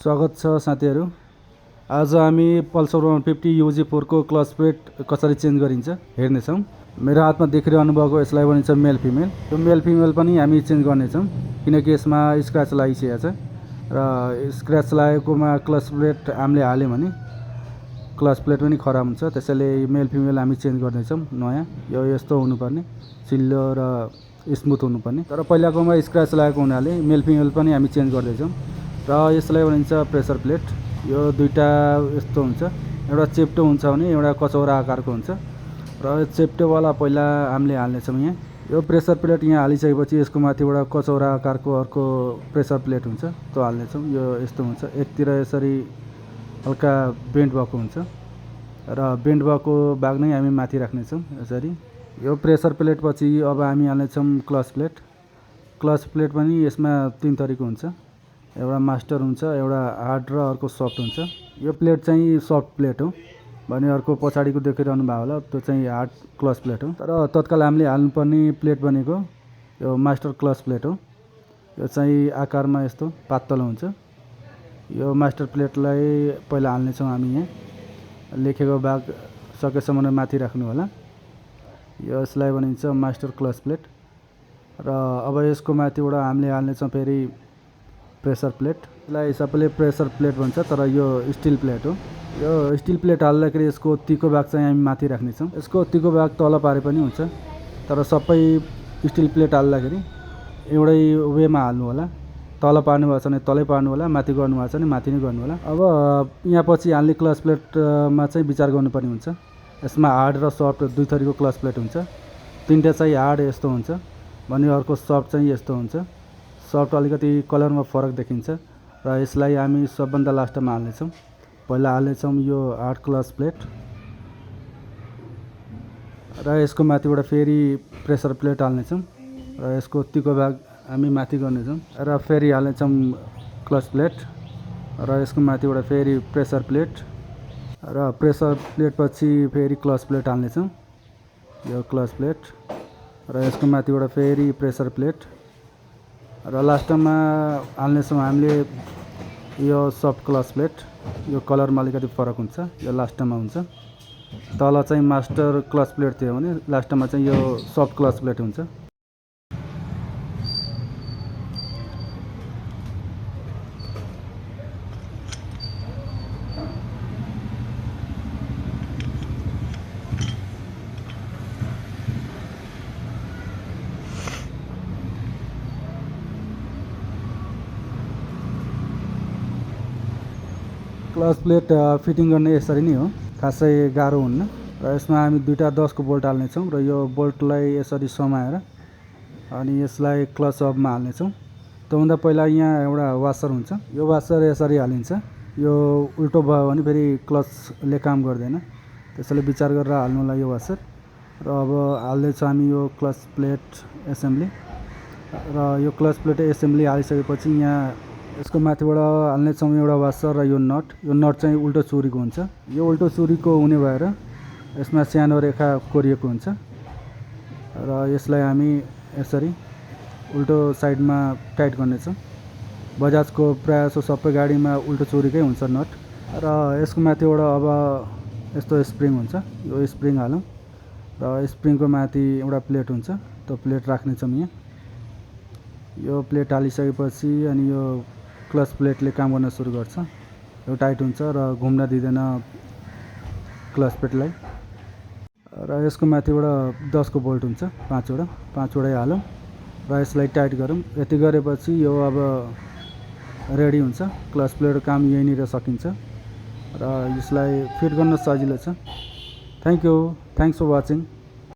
स्वागत छ साथीहरू। आज हामी पल्सर 150 UG4 को क्लच प्लेट कसरी चेन्ज गरिन्छ हेर्नेछौँ। मेरो हातमा देखिरहनु भएको यसलाई भनिन्छ मेल फिमेल। यो मेल फिमेल पनि हामी चेन्ज गर्नेछौँ किनकि यसमा स्क्रैच लागिसकेको छ र स्क्रैच लागेकोमा क्लच प्लेट हामीले हाल्यो भने क्लच प्लेट पनि खराब हुन्छ। त्यसैले मेल फिमेल हामी चेन्ज गर्दैछौँ। नयाँ यो यस्तो हुनुपर्ने, चिल्लो र स्मुथ हुनुपर्ने, तर पहिलाकोमा स्क्रैच लागेको हुनाले मेल फिमेल पनि हामी चेन्ज गर्दैछौँ। र यसलाई भनिन्छ प्रेसर प्लेट। यो दुईटा यस्तो हुन्छ, एउटा चेप्टो हुन्छ भने एउटा कचौरा आकारको हुन्छ र चेप्टोवाला पहिला हामीले हाल्नेछौँ। यहाँ यो प्रेसर प्लेट यहाँ हालिसकेपछि यसको माथिबाट कचौरा आकारको अर्को प्रेसर प्लेट हुन्छ, त्यो हाल्नेछौँ। यो यस्तो हुन्छ, एकतिर यसरी हल्का बेन्ड भएको हुन्छ र बेन्ड भएको भाग नै हामी माथि राख्नेछौँ यसरी। यो प्रेसर प्लेट पछि अब हामी हाल्नेछौँ क्लच प्लेट। क्लच प्लेट पनि यसमा तीन थरीको हुन्छ, एउटा मास्टर हुन्छ, एउटा हार्ड र अर्को सफ्ट हुन्छ। यो प्लेट चाहिँ सफ्ट प्लेट हो भने अर्को पछाडिको देखिरहनु भएको होला त्यो चाहिँ हार्ड क्लच प्लेट हो। तर तत्काल हामीले हाल्नुपर्ने प्लेट भनेको यो मास्टर क्लच प्लेट हो। यो चाहिँ आकारमा यस्तो पातलो हुन्छ। यो मास्टर प्लेटलाई पहिला हाल्नेछौँ हामी। यहाँ लेखेको भाग सकेसम्म माथि राख्नु होला। यसलाई भनिन्छ मास्टर क्लच प्लेट र अब यसको माथिबाट हामीले हाल्नेछौँ फेरि प्रेसर प्लेट। यसलाई सबैले प्रेसर प्लेट भन्छ तर यो स्टिल प्लेट हो। यो स्टिल प्लेट हाल्दाखेरि यसको तीको भाग चाहिँ हामी माथि राख्नेछौँ। यसको तीको भाग तल पारे पनि हुन्छ, तर सबै स्टिल प्लेट हाल्दाखेरि एउटै वेमा हाल्नु होला। तल पार्नु भएको छ भने तलै पार्नु होला, माथि गर्नु भएको छ भने माथि नै गर्नु होला। अब यहाँ पछि हाल्ने क्लच प्लेटमा चाहिँ विचार गर्नुपर्ने हुन्छ। यसमा हार्ड र सफ्ट दुई थरीको क्लच प्लेट हुन्छ। तिनवटा चाहिँ हार्ड यस्तो हुन्छ भने अर्को सफ्ट चाहिँ यस्तो हुन्छ। सफ्ट अलिकति कलरमा फरक देखिन्छ र यसलाई हामी सबभन्दा लास्टमा हाल्नेछौँ। पहिला हाल्नेछौँ यो हार्ड क्लच प्लेट र यसको माथिबाट फेरि प्रेसर प्लेट हाल्नेछौँ र यसको तीको भाग हामी माथि गर्नेछौँ र फेरि हाल्नेछौँ क्लच प्लेट र यसको माथिबाट फेरि प्रेसर प्लेट र प्रेसर प्लेट पछि फेरि क्लच प्लेट हाल्नेछौँ। यो क्लच प्लेट र यसको माथिबाट फेरि प्रेसर प्लेट र लास्टमा हाल्नेछौँ हामीले यो सफ्ट क्लच प्लेट। यो कलरमा अलिकति फरक हुन्छ, यो लास्टमा हुन्छ। तल चाहिँ मास्टर क्लच प्लेट थियो भने लास्टमा चाहिँ यो सफ्ट क्लच प्लेट हुन्छ। क्लच प्लेट फिटिङ गर्ने यसरी नै हो, खासै गाह्रो हुन्न र यसमा हामी दुईवटा 10 को बोल्ट हाल्नेछौँ र यो बोल्टलाई यसरी समाएर अनि यसलाई क्लच हबमा हाल्नेछौँ। त्योभन्दा पहिला यहाँ एउटा वासर हुन्छ, यो वासर यसरी हालिन्छ। यो उल्टो भयो भने फेरि क्लचले काम गर्दैन, त्यसैले विचार गरेर हाल्नु होला यो वासर। र अब हाल्दैछौँ हामी यो क्लच प्लेट एसेम्ब्ली र यो क्लच प्लेट एसेम्ब्ली हालिसकेपछि यहाँ यसको माथिबाट हाल्नेछौँ एउटा वासर र यो नट। यो नट चाहिँ उल्टो चुरीको हुन्छ। यो उल्टो चुरीको हुने भएर यसमा सानो रेखा कोरिएको हुन्छ र यसलाई हामी यसरी उल्टो साइडमा टाइट गर्नेछौँ। बजाजको प्रायः जसो सबै गाडीमा उल्टो चुरीकै हुन्छ नट र यसको माथिबाट अब यस्तो स्प्रिङ हुन्छ। यो स्प्रिङ हालौँ र स्प्रिङको माथि एउटा प्लेट हुन्छ, त्यो प्लेट राख्नेछौँ यहाँ। यो प्लेट हालिसकेपछि अनि यो क्लच प्लेटले काम गर्न सुरु गर्छ। यो टाइट हुन्छ र घुम्न दिँदैन क्लच प्लेटलाई र यसको माथिबाट 10 को बोल्ट हुन्छ, पाँचवटै हालौँ र यसलाई टाइट गरौँ। यति गरेपछि यो अब रेडी हुन्छ। क्लच प्लेटको काम यहीँनिर सकिन्छ र यसलाई फिट गर्न सजिलो छ। Thanks for watching.